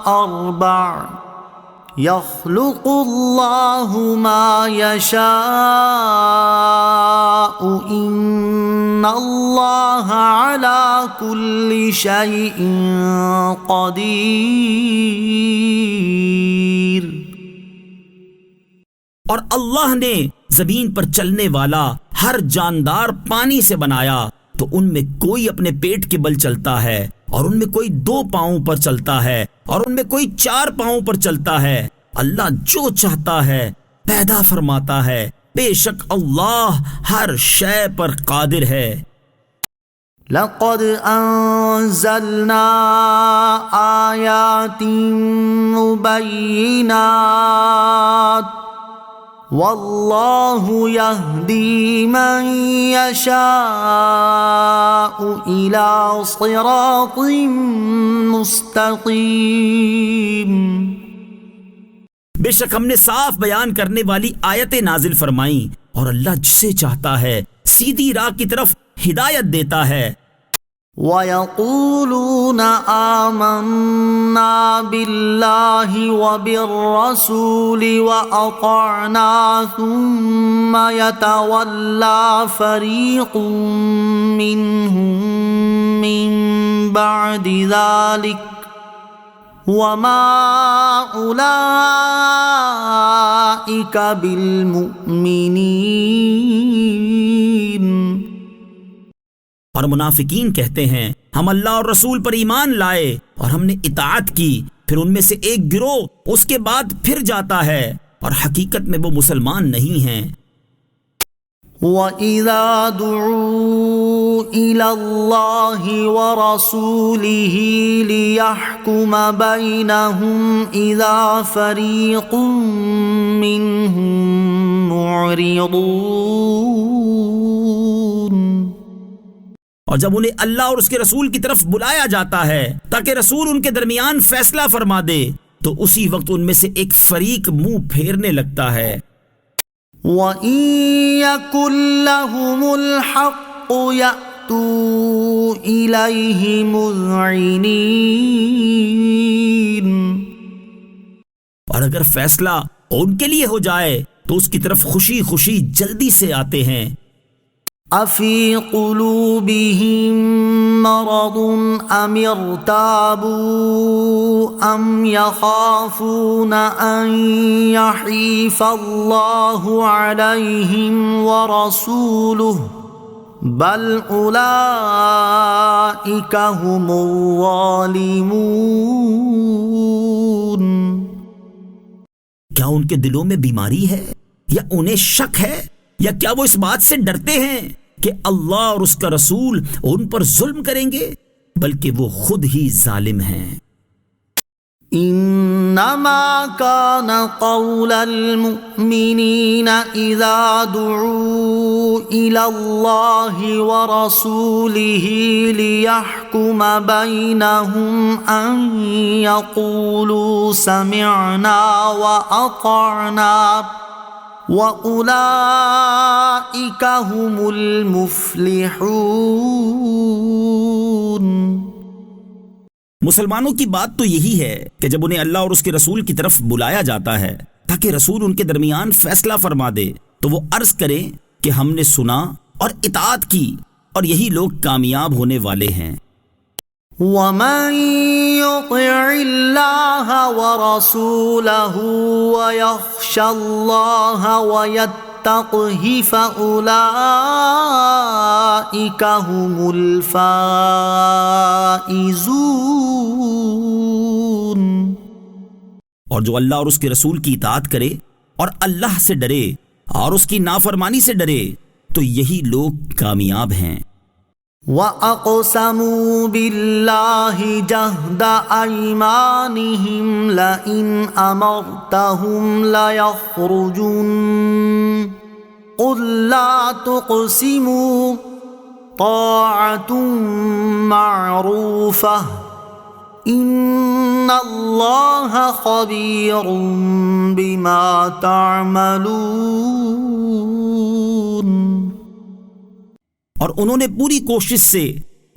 أربع يخلق الله ما يشاء إن الله على كل شيء قدير۔ اور اللہ نے زمین پر چلنے والا ہر جاندار پانی سے بنایا، تو ان میں کوئی اپنے پیٹ کے بل چلتا ہے اور ان میں کوئی 2 پاؤں پر چلتا ہے اور ان میں کوئی 4 پاؤں پر چلتا ہے۔ اللہ جو چاہتا ہے پیدا فرماتا ہے، بے شک اللہ ہر شے پر قادر ہے۔ لقد انزلنا آیات مبینات واللہ یہدی من یشاء الی صراط مستقیم۔ بے شک ہم نے صاف بیان کرنے والی آیتیں نازل فرمائیں، اور اللہ جسے چاہتا ہے سیدھی راہ کی طرف ہدایت دیتا ہے۔ وَيَقُولُونَ آمَنَّا بِاللَّهِ وَبِالرَّسُولِ وَأَطَعْنَا ثُمَّ يَتَوَلَّى فَرِيقٌ مِّنْهُم مِّن بَعْدِ ذَلِكَ وَمَا أُولَئِكَ بِالْمُؤْمِنِينَ۔ اور منافقین کہتے ہیں ہم اللہ اور رسول پر ایمان لائے اور ہم نے اطاعت کی، پھر ان میں سے ایک گروہ اس کے بعد پھر جاتا ہے اور حقیقت میں وہ مسلمان نہیں ہیں۔ وَإِذَا دُعُوا إِلَى اللَّهِ وَرَسُولِهِ لِيَحْكُمَ بَيْنَهُمْ إِذَا فَرِيقٌ مِّنْهُمْ مُعْرِضُونَ۔ اور جب انہیں اللہ اور اس کے رسول کی طرف بلایا جاتا ہے تاکہ رسول ان کے درمیان فیصلہ فرما دے، تو اسی وقت ان میں سے ایک فریق منہ پھیرنے لگتا ہے۔ وَإِن يَكُن لَّهُمُ الْحَقُّ يَأْتُوا إِلَيْهِ مُذْعِنِينَ۔ اور اگر فیصلہ ان کے لیے ہو جائے تو اس کی طرف خوشی خوشی جلدی سے آتے ہیں۔ أَفِي قُلُوبِهِم مَّرَضٌ أَمِ ارْتَابُوا أَمْ يَخَافُونَ أَن يَحِيفَ اللَّهُ عَلَيْهِمْ وَرَسُولُهُ بَلْ أُولَئِكَ هُمُ الظَّالِمُونَ۔ کیا ان کے دلوں میں بیماری ہے یا انہیں شک ہے، یا کیا وہ اس بات سے ڈرتے ہیں کہ اللہ اور اس کا رسول ان پر ظلم کریں گے؟ بلکہ وہ خود ہی ظالم ہیں۔ انما كان قول المؤمنين اذا دعوا الى الله ورسوله ليحكم بينهم ان يقولوا سمعنا واطعنا وَأُولَئِكَ هُمُ الْمُفْلِحُونَ۔ مسلمانوں کی بات تو یہی ہے کہ جب انہیں اللہ اور اس کے رسول کی طرف بلایا جاتا ہے تاکہ رسول ان کے درمیان فیصلہ فرما دے تو وہ عرض کریں کہ ہم نے سنا اور اطاعت کی، اور یہی لوگ کامیاب ہونے والے ہیں۔ وَمَن يُطِعِ اللَّهَ وَرَسُولَهُ وَيَخْشَ اللَّهَ وَيَتَّقْهِ فَأُولَئِكَ هُمُ الْفَائِزُونَ۔ اور جو اللہ اور اس کے رسول کی اطاعت کرے اور اللہ سے ڈرے اور اس کی نافرمانی سے ڈرے تو یہی لوگ کامیاب ہیں۔ وَأَقْسَمُوا بِاللَّهِ جَهْدَ أَيْمَانِهِمْ لَئِنْ أَمَرْتَهُمْ لَيَخْرُجُنَّ قُل لَّا تُقْسِمُوا طَاعَةٌ مَّعْرُوفَةٌ إِنَّ اللَّهَ خَبِيرٌ بِمَا تَعْمَلُونَ۔ اور انہوں نے پوری کوشش سے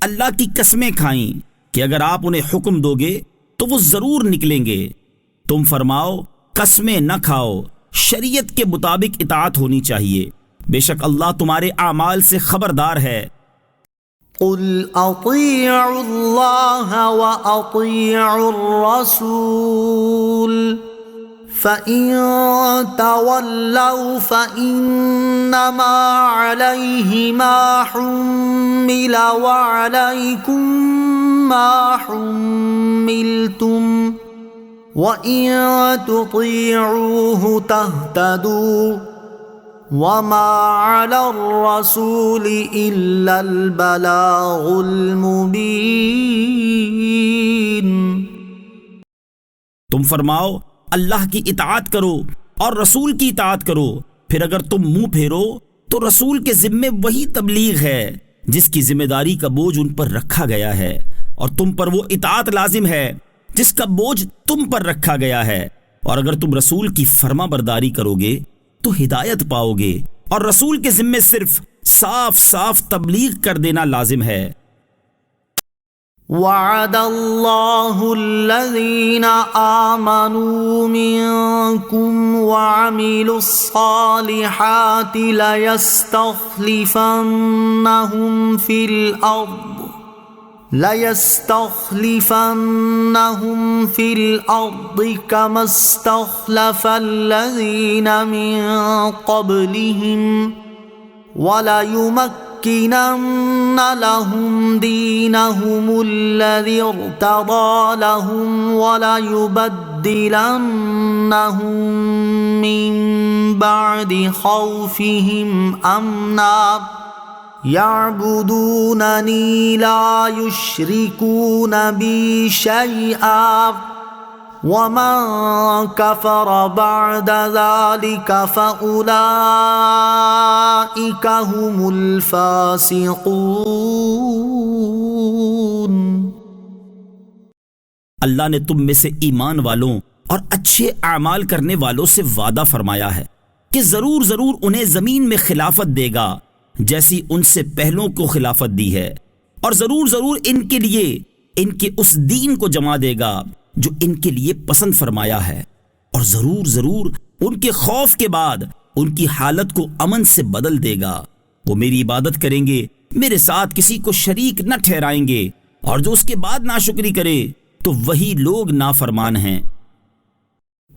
اللہ کی قسمیں کھائیں کہ اگر آپ انہیں حکم دو گے تو وہ ضرور نکلیں گے۔ تم فرماؤ قسمیں نہ کھاؤ، شریعت کے مطابق اطاعت ہونی چاہیے، بے شک اللہ تمہارے اعمال سے خبردار ہے۔ قُلْ أَطِيعُوا اللَّهَ وَأَطِيعُوا الرَّسُولَ فَإِن تَوَلَّوْا فَإِنَّمَا عَلَيْهِ مَا حُمِّلَ وَعَلَيْكُمْ مَا حُمِّلْتُمْ وَإِن تُطِيعُوهُ تَهْتَدُوا وَمَا عَلَى الرَّسُولِ إِلَّا الْبَلَاغُ الْمُبِينُ۔ تم فرماؤ اللہ کی اطاعت کرو اور رسول کی اطاعت کرو، پھر اگر تم منہ پھیرو تو رسول کے ذمے وہی تبلیغ ہے جس کی ذمہ داری کا بوجھ ان پر رکھا گیا ہے، اور تم پر وہ اطاعت لازم ہے جس کا بوجھ تم پر رکھا گیا ہے، اور اگر تم رسول کی فرما برداری کرو گے تو ہدایت پاؤ گے، اور رسول کے ذمے صرف صاف صاف تبلیغ کر دینا لازم ہے۔ وعد الله الذين آمنوا منكم وعملوا الصالحات ليستخلفنهم في الأرض كما استخلف الذين من قبلهم وَلَيُمَكِّنَنَّ لَهُمْ دِينَهُمُ الَّذِي ارْتَضَىٰ لَهُمْ وَلَيُبَدِّلَنَّهُم مِّن بَعْدِ خَوْفِهِمْ أَمْنًا يَعْبُدُونَنِي لَا يُشْرِكُونَ بِي شَيْئًا وَمَن كَفَرَ بَعْدَ ذَلِكَ فَأُولَئِكَ هُمُ الْفَاسِقُونَ۔ اللہ نے تم میں سے ایمان والوں اور اچھے اعمال کرنے والوں سے وعدہ فرمایا ہے کہ ضرور ضرور انہیں زمین میں خلافت دے گا جیسی ان سے پہلوں کو خلافت دی ہے، اور ضرور ضرور ان کے لیے ان کے اس دین کو جما دے گا جو ان کے لیے پسند فرمایا ہے، اور ضرور ضرور ان کے خوف کے بعد ان کی حالت کو امن سے بدل دے گا۔ وہ میری عبادت کریں گے، میرے ساتھ کسی کو شریک نہ ٹھہرائیں گے، اور جو اس کے بعد ناشکری کرے تو وہی لوگ نافرمان ہیں۔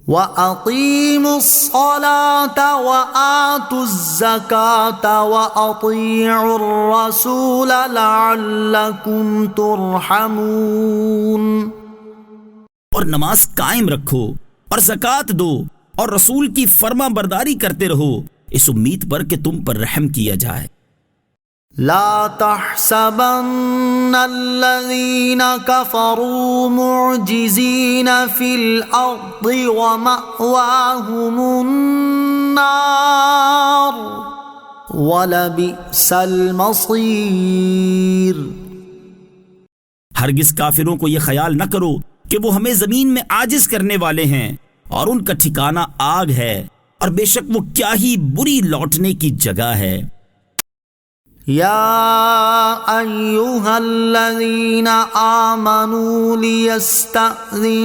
وَأَقِيمُوا الصَّلَاةَ وَآتُوا الزَّكَاةَ وَأَطِيعُوا الرَّسُولَ لَعَلَّكُمْ تُرْحَمُونَ۔ اور نماز قائم رکھو اور زکوٰۃ دو اور رسول کی فرما برداری کرتے رہو اس امید پر کہ تم پر رحم کیا جائے۔ لا تحسبن الذين كفروا معجزين في الأرض ومأواهم النار وَلَبِئْسَ الْمَصِيرُ۔ ہرگز کافروں کو یہ خیال نہ کرو کہ وہ ہمیں زمین میں عاجز کرنے والے ہیں، اور ان کا ٹھکانہ آگ ہے، اور بے شک وہ کیا ہی بری لوٹنے کی جگہ ہے۔ يا أيها الذين آمنوا ليستأذنكم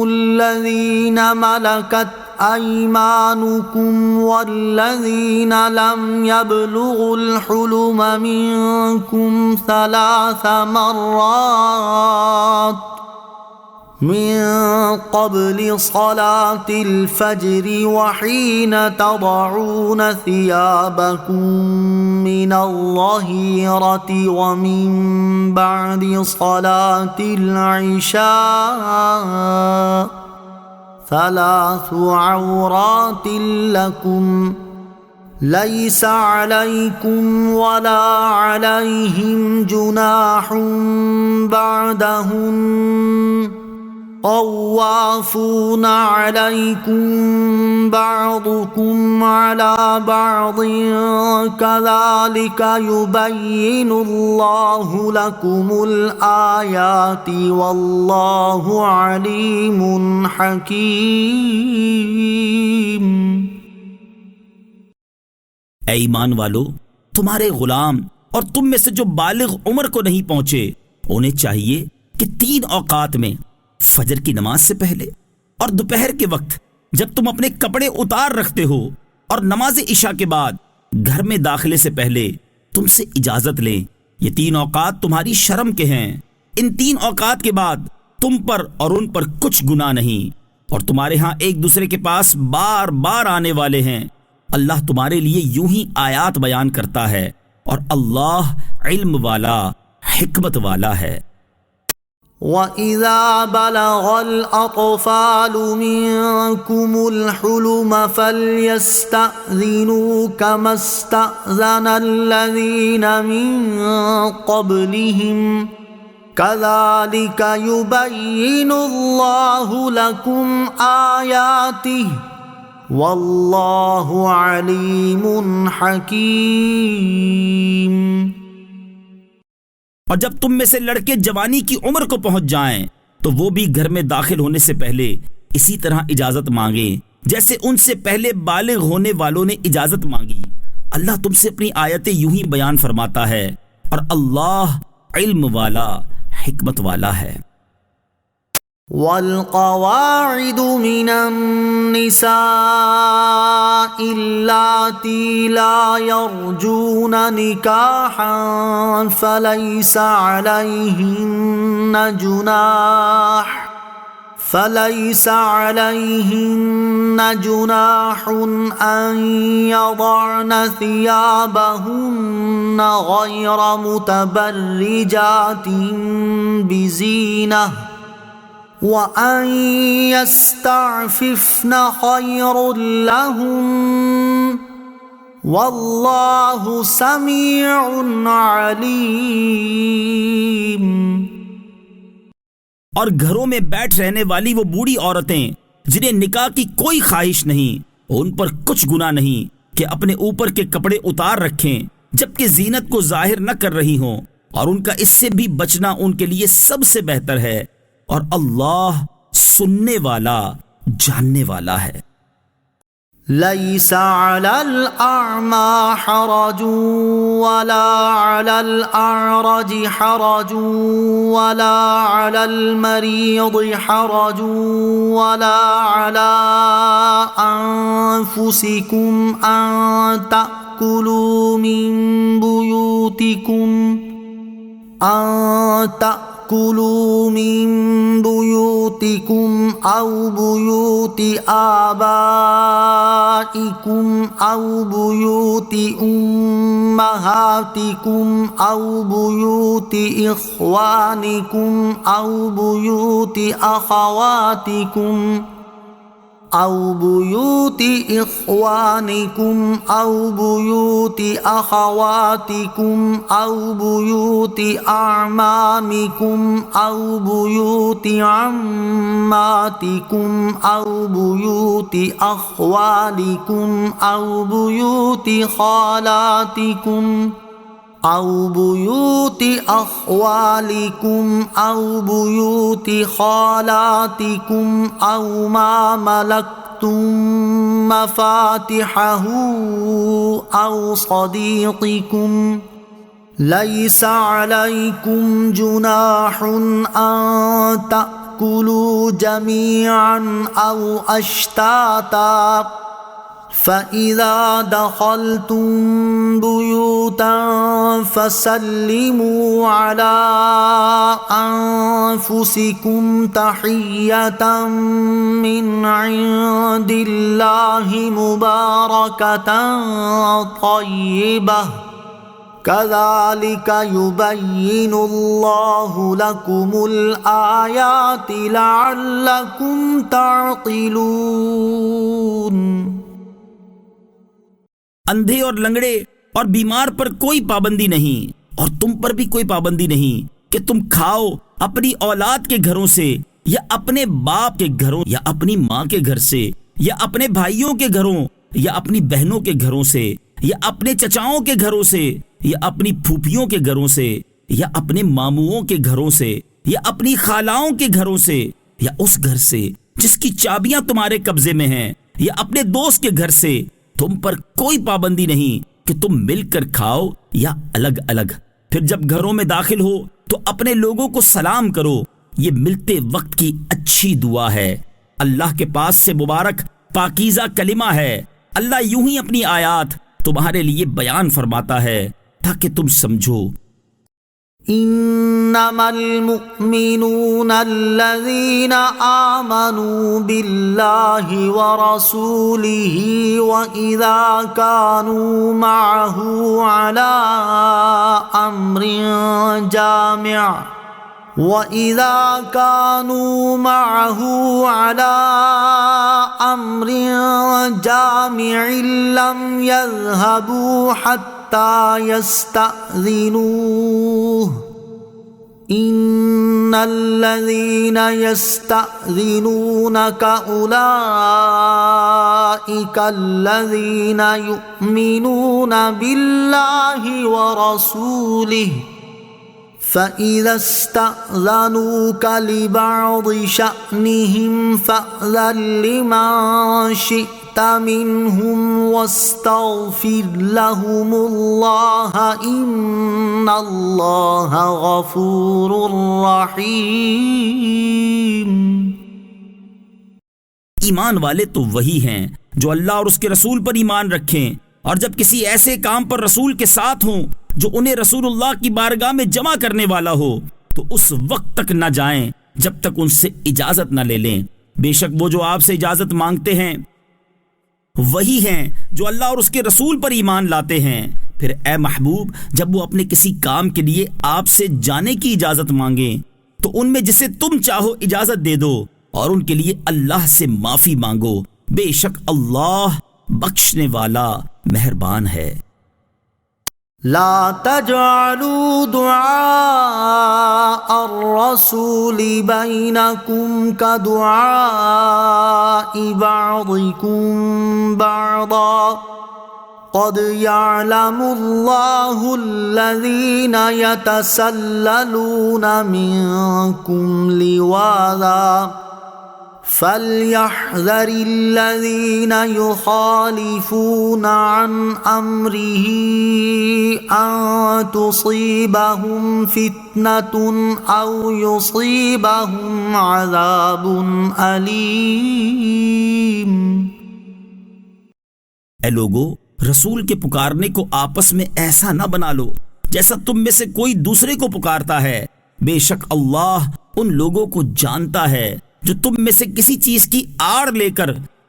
الذين ملكت أيمانكم والذين لم يبلغوا الحلم منكم 3 مرات من قبل صلاة الفجر وحين تضعون ثيابكم من الظهيرة ومن بعد صلاة العشاء 3 عورات لكم ليس عليكم ولا عليهم جناح بعدهن طوافون عليكم بعضكم على بعض كذلك يبين الله لكم الآيات والله عليم حكيم۔ اے ایمان والو، تمہارے غلام اور تم میں سے جو بالغ عمر کو نہیں پہنچے انہیں چاہیے کہ 3 اوقات میں فجر کی نماز سے پہلے اور دوپہر کے وقت جب تم اپنے کپڑے اتار رکھتے ہو اور نماز عشاء کے بعد گھر میں داخلے سے پہلے تم سے اجازت لیں۔ یہ 3 اوقات تمہاری شرم کے ہیں۔ ان 3 اوقات کے بعد تم پر اور ان پر کچھ گناہ نہیں، اور تمہارے ہاں ایک دوسرے کے پاس بار بار آنے والے ہیں۔ اللہ تمہارے لیے یوں ہی آیات بیان کرتا ہے، اور اللہ علم والا، حکمت والا ہے۔ وَإِذَا بَلَغَ الْأَطْفَالُ مِنكُمُ الْحُلُمَ فَلْيَسْتَأْذِنُوا كَمَا اسْتَأْذَنَ الَّذِينَ مِن قَبْلِهِمْ كَذَلِكَ يُبَيِّنُ اللَّهُ لَكُمْ آيَاتِهِ وَاللَّهُ عَلِيمٌ حَكِيمٌ۔ اور جب تم میں سے لڑکے جوانی کی عمر کو پہنچ جائیں تو وہ بھی گھر میں داخل ہونے سے پہلے اسی طرح اجازت مانگیں جیسے ان سے پہلے بالغ ہونے والوں نے اجازت مانگی۔ اللہ تم سے اپنی آیتیں یوں ہی بیان فرماتا ہے، اور اللہ علم والا، حکمت والا ہے۔ والقواعد من النساء اللاتي لا يرجون نكاحا فليس عليهن جناح أن يضعن ثيابهن غير متبرجات بزينة وَأَن يَسْتَعْفِفْنَ خَيْرٌ لَهُنَّ وَاللَّهُ سَمِيعٌ عَلِيمٌ۔ اور گھروں میں بیٹھ رہنے والی وہ بوڑھی عورتیں جنہیں نکاح کی کوئی خواہش نہیں، ان پر کچھ گناہ نہیں کہ اپنے اوپر کے کپڑے اتار رکھیں جبکہ زینت کو ظاہر نہ کر رہی ہوں، اور ان کا اس سے بھی بچنا ان کے لیے سب سے بہتر ہے، اور اللہ سننے والا، جاننے والا ہے۔ ليس على الأعمى حرج ولا على الأعرج حرج ولا على المريض حرج ولا على أنفسكم أن تأكلوا من بيوتكم أو بيوت آبائكم أو بيوت أمهاتكم أو بيوت إخوانكم أو بيوت أخواتكم أو بيوت إخوانكم أو بيوت أخواتكم أو بيوت أعمامكم أو بيوت عماتكم أو بيوت أخوالكم أو بيوت خالاتكم أو بيوت أخوالكم أو بيوت خالاتكم أو ما ملكتم مفاتحه أو صديقكم ليس عليكم جناح أن تأكلوا جميعا أو أشتاتا فإذا دخلتم بيوتا فسلموا على أنفسكم تحية من عند الله مباركة طيبة كذلك يبين الله لكم الآيات لعلكم تعقلون۔ اندھے اور لنگڑے اور بیمار پر کوئی پابندی نہیں، اور تم پر بھی کوئی پابندی نہیں کہ تم کھاؤ اپنی اولاد کے گھروں سے یا اپنے باپ کے گھروں یا اپنی ماں کے گھر سے یا اپنے بھائیوں کے گھروں یا اپنی بہنوں کے گھروں سے یا اپنے چچاؤں کے گھروں سے یا اپنی پھوپھیوں کے گھروں سے یا اپنے ماموؤں کے گھروں سے یا اپنی خالاؤں کے گھروں سے یا اس گھر سے جس کی چابیاں تمہارے قبضے میں ہیں یا اپنے دوست کے گھر سے۔ تم پر کوئی پابندی نہیں کہ تم مل کر کھاؤ یا الگ الگ۔ پھر جب گھروں میں داخل ہو تو اپنے لوگوں کو سلام کرو، یہ ملتے وقت کی اچھی دعا ہے، اللہ کے پاس سے مبارک پاکیزہ کلمہ ہے۔ اللہ یوں ہی اپنی آیات تمہارے لیے بیان فرماتا ہے تاکہ تم سمجھو۔ انما المؤمنون الذين آمنوا بالله ورسوله واذا كانوا معه على امر جامع لم يذهبوا حتى يستأذنوه ان الذين يستأذنونك اولئك الذين يؤمنون بالله ورسوله فإذا استأذنوك لبعض شأنهم فأذن لمن شئت منهم واستغفر لهم الله إن الله غفور رحيم۔ ایمان والے تو وہی ہیں جو اللہ اور اس کے رسول پر ایمان رکھیں، اور جب کسی ایسے کام پر رسول کے ساتھ ہوں جو انہیں رسول اللہ کی بارگاہ میں جمع کرنے والا ہو تو اس وقت تک نہ جائیں جب تک ان سے اجازت نہ لے لیں۔ بے شک وہ جو آپ سے اجازت مانگتے ہیں وہی ہیں جو اللہ اور اس کے رسول پر ایمان لاتے ہیں۔ پھر اے محبوب جب وہ اپنے کسی کام کے لیے آپ سے جانے کی اجازت مانگیں تو ان میں جسے تم چاہو اجازت دے دو اور ان کے لیے اللہ سے معافی مانگو، بے شک اللہ بخشنے والا مہربان ہے۔ لا تجعلوا دعاء الرسول بينكم كدعاء بعضكم بعضا قد يعلم الله الذين يتسللون منكم لواذا فليحذر الذين يخالفون عن أمره أن تصيبهم فتنة أو يصيبهم عذاب أليم۔ اے لوگو، رسول کے پکارنے کو آپس میں ایسا نہ بنا لو جیسا تم میں سے کوئی دوسرے کو پکارتا ہے، بے شک اللہ ان لوگوں کو جانتا ہے جو تم میں سے کسی چیز کی آڑ لے کر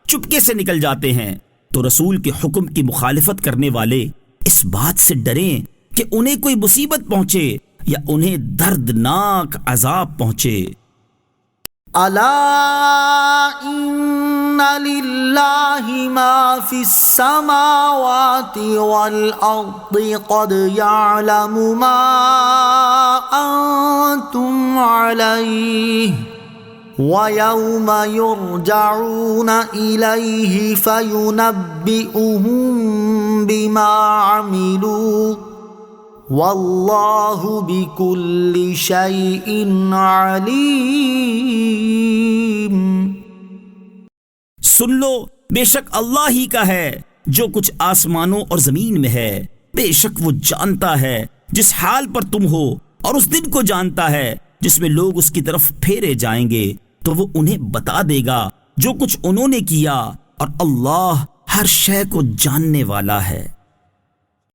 چپکے سے نکل جاتے ہیں۔ تو رسول کے حکم کی مخالفت کرنے والے اس بات سے ڈریں کہ انہیں کوئی مصیبت پہنچے یا انہیں دردناک عذاب پہنچے۔ الا ان للہ ما فی السماوات والارض قد يعلم ما انتم علیہ وَيَوْمَ يُرْجَعُونَ إِلَيْهِ فَيُنَبِّئُهُم بِمَا عَمِلُوا وَاللَّهُ بِكُلِّ شَيْءٍ عَلِيمٌ۔ سن لو بے شک اللہ ہی کا ہے جو کچھ آسمانوں اور زمین میں ہے، بے شک وہ جانتا ہے جس حال پر تم ہو، اور اس دن کو جانتا ہے جس میں لوگ اس کی طرف پھیرے جائیں گے، تو وہ انہیں بتا دے گا جو کچھ انہوں نے کیا، اور اللہ ہر شے کو جاننے والا ہے۔